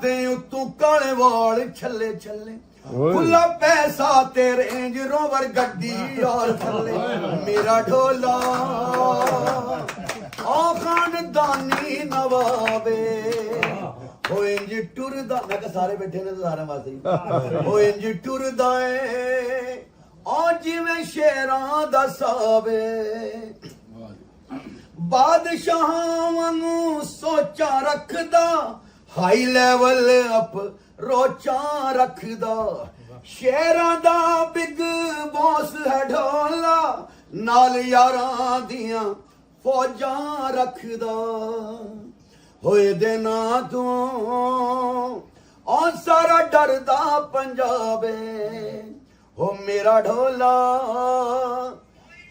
दे तू काले वाल छले छले खुला पैसा ते रेंज रोवर गड्डी और थले मेरा ढोला ओ खानदानी नवाबे ओ इंज टुरदा मैं कहा सारे बैठे ने सारे वास्ते ओ इंज टुरदा ए ओ जिवें शेरां दा सावे बादशाहां वांगू सोचा रखदा हाई लेवल अप रोचा रखदा शेरां दा बिग बॉस है ढोला नाल यारां दियां फौजां रखदा होए दे ना तू ओ सारा डरदा पंजाबे हो मेरा ढोला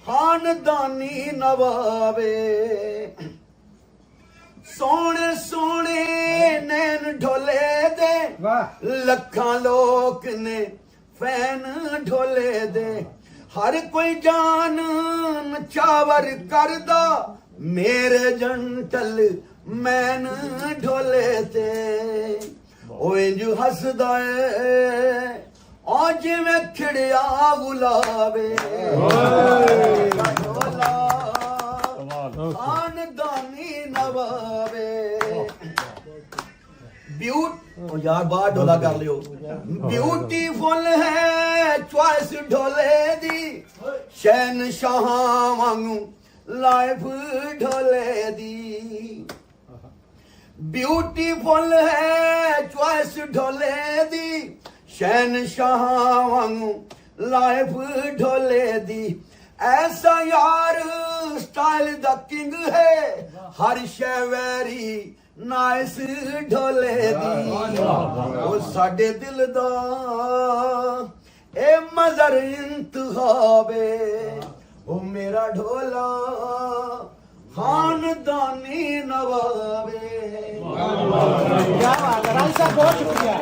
खानदानी नवाबे सोने सोने नैन ढोले दे लखां लोक ने फैन ढोले दे हर कोई जान नचावर करदा मेरे जंटल मैन ढोले ते ओ इंज हसदा ए ओ जिवें खिड़िया गुलाबे खानदानी नवाबे ब्यूट यार बाहर ढोला कर लियो ब्यूटीफुल है चॉइस ढोले दी शहनशाह वांगू लाइफ ढोले दी ब्यूटीफुल है चॉइस ढोले दी शहनशाह वांगू लाइफ ढोले दी ऐसा यार स्टाइल द किंग है हर शे वेरी नाइस ढोले दी ओ साडे दिल दा ए मजर इंतखाबे ओ मेरा ढोला खानदानी नवाबे। क्या बात है, बहुत शुक्रिया।